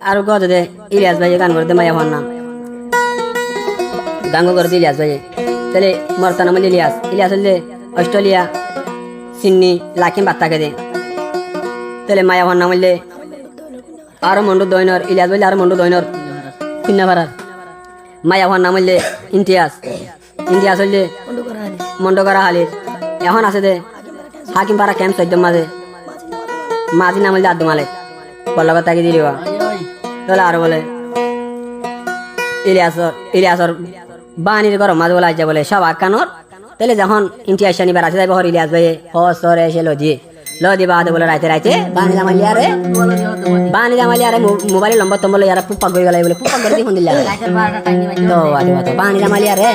আর কত দে ইলিয়াস ভাই গান করতে মায়া হন না গান করতে ইলিয়াস ভাই তাহলে মরতানা মানে ইলিয়াস ইলিয়াস হলে অস্ট্রেলিয়া সিডনি লাকিম বাত্তাকে দে তাহলে মায়া হন না বললে আরো মন্ডু দৈনর ইলিয়াস বললে আরো মন্ডু দৈনর কিন্না ভাড়ার মায়া হন না বললে ইন্টিয়াস ইন্টিয়াস হলে মন্ডকরা হালির এখন আছে দে হাকিম পাড়া ক্যাম্প সদ্য মাঝে মাঝি নাম হলে আব্দু মালিক বল্লভ তাকে দিলিবা তাহলে আর বলে ইলিয়াসর বানির গরম মাঝে বলে আসছে বলে সব আকানোর তাহলে যখন ইন্টিয়াস শনিবার আসে যাবে হর ইলিয়াস ভাই হরে এসে লদি বাদে বলে রাইতে রাইতে বানি জামালি আরে মোবাইল নম্বর তোমার ইয়ারা পুপাক হয়ে গেল বলে পুপাক করে ফোন দিলা তো বানি জামালি আরে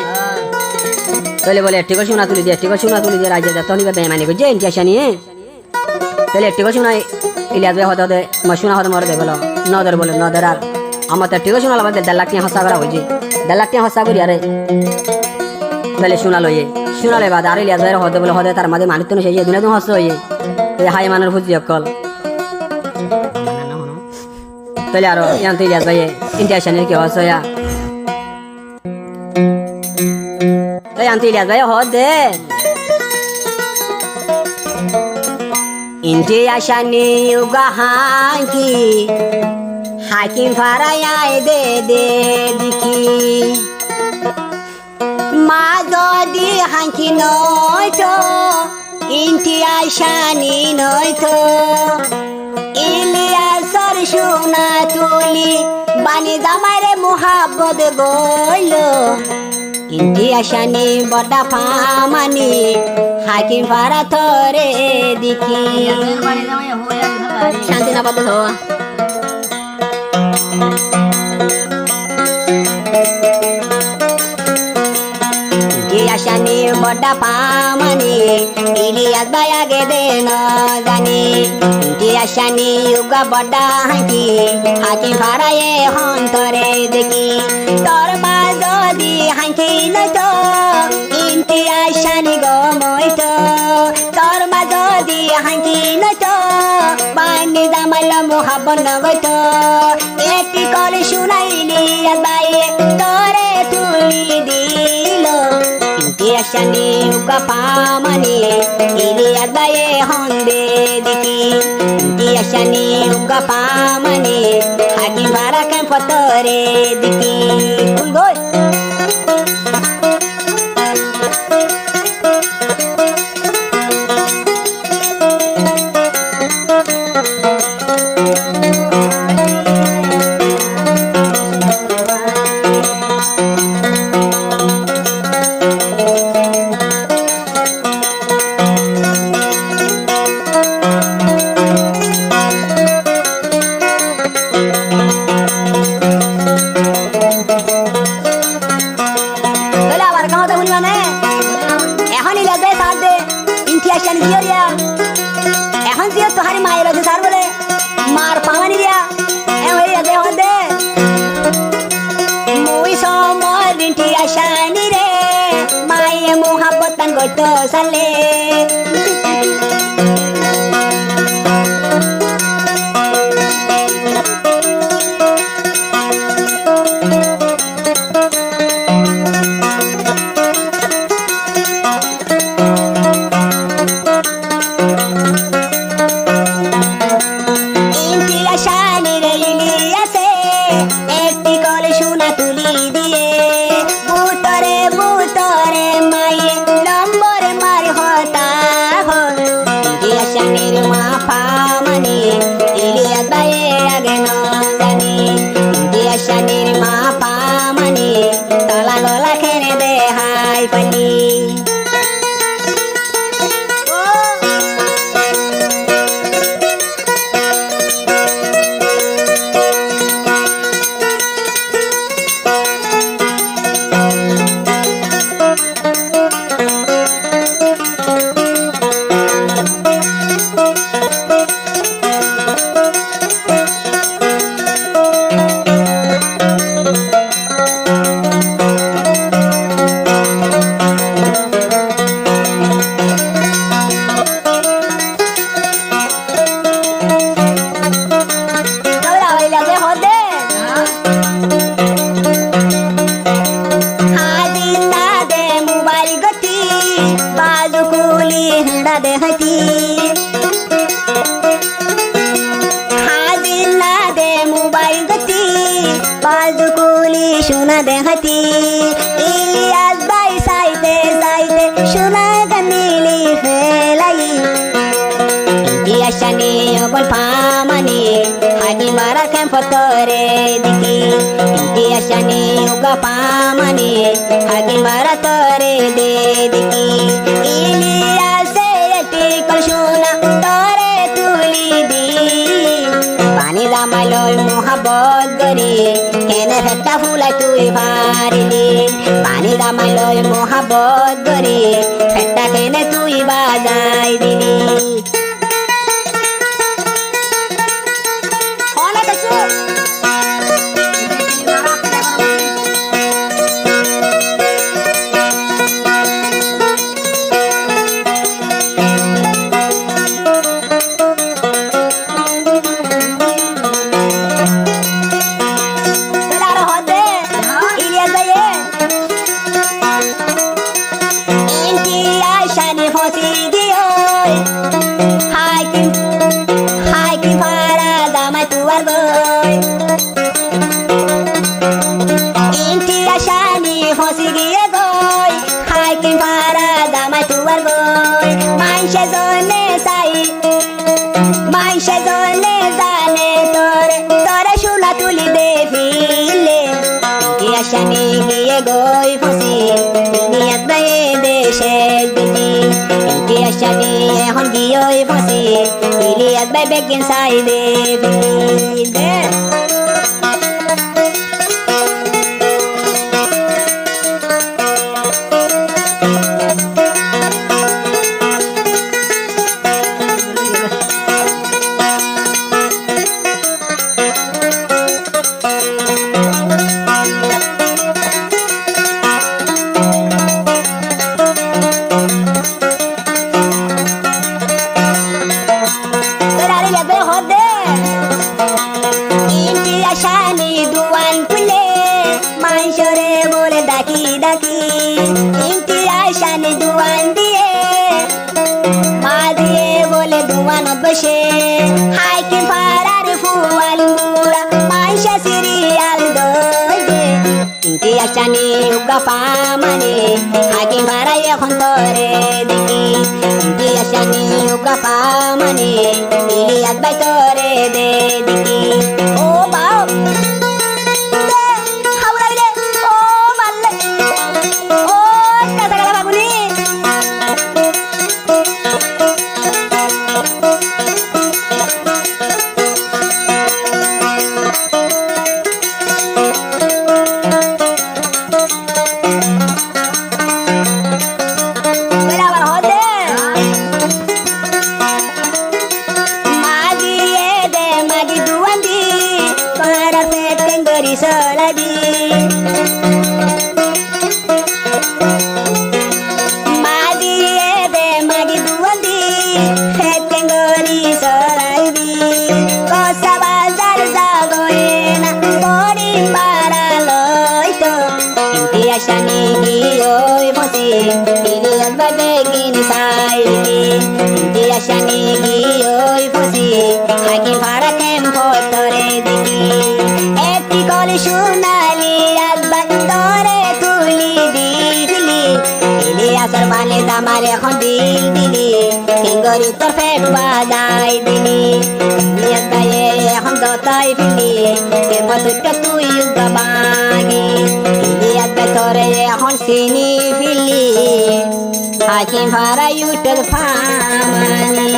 তাহলে বলে একটি শোনা তুলি দিয়ে রাজ্যে যা তনিবা বেমানি করছে ইন্টিয়াস নিয়ে তাহলে একটি শোনা ইলিয়াস ভাই হতে শোনা হতে মরে দেবে নদর বলে নদর আর আমার তো ঠিক শোনাল আমাদের 1.5 লাখ টাকা হসা করা হয়েছে 1.5 লাখ টাকা হসা করি আরে তাহলে শোনালে বাদ আর ইলিয়াস ভাই হতে বলে হতে তার মাঝে মানুষ তো সেই দুনিয়া তো হস হয়ে হাই মানের ফুজি অকল তাহলে আরো ইয়ান্ত ইলিয়াস ভাই ইন্টারশনের কি হস হইয়া তাই আন্ত ইলিয়াস ভাই হতে Inti ashani yuga hanki Hakim faraya de diki Mazodi hanki noito Inti ashani noito Ilyasar shuna tuli Bani zamare muhabbad boilo Inti ashani boda pamani Hakim fara thore diki Shanti na badu ho Inti ashani boda pamani Ilyas baya gede no jani Inti ashani yuga boda hanki Hakim fara ye hon thore diki Tor bazodi hanki no to Inti ashani go moito Tor bazodi hanki no to Bani zamala muhabban no goito Eti kore shunaili albaye Tore tuli dilo Inti ashani uga pamani Ili albaye honde diki Inti ashani uga pamani Hakim barakan potore diki Kulgoy এখন জিও তোহারি মায়ের আছে sir বলে মার পাওয়ানি দিয়া ওই দে হদে মুই সময় দিনটি আশানি রে মায়ে মোহাব্বতান গইতো সালে সোনা দেখাতি ইলিয়াস ভাই সাইতে সাইতে সোনা কানিলি ফেলাই ইলিয়াসানি অকল পামানি হাগি মারা ক্যাম্পতরে দিকি ইলিয়াসানি উগা পামানি হাগি মারা তরে দে দিকি ইলিয়াসে টিকল সোনা তরে তুলি দি পানি জামালয় মোহাবত গরি কেনে ফেটা ফুলাই তুই ভারিলি পানি জামালয় মোহাবত গরি ফেটা কেনে তুই বাজাই দিলি Shani giye goy fosi niyat baye deshe dini intiya shani hon giyoy fosi niyat baye begin sai de de Hai ki farar fual mura maisha serial doje inti achani uga pamani hai ki farai ekhon tore diki inti achani uga pamani iliyat bai tore de diki o bao hauraile o malle o kasagala baguni Shani giyoy fosi iliyas bai begin sai intiya shani giyoy fosi hagi fara tempo tore diki eti koli shunali azbai tore tuli dili iliyas armane damare khon dili kingori tor fet badai dili iliyas baye khon dotai fili ke patut tu yuga bagi Tore hon sini fili hakim fara yutel famani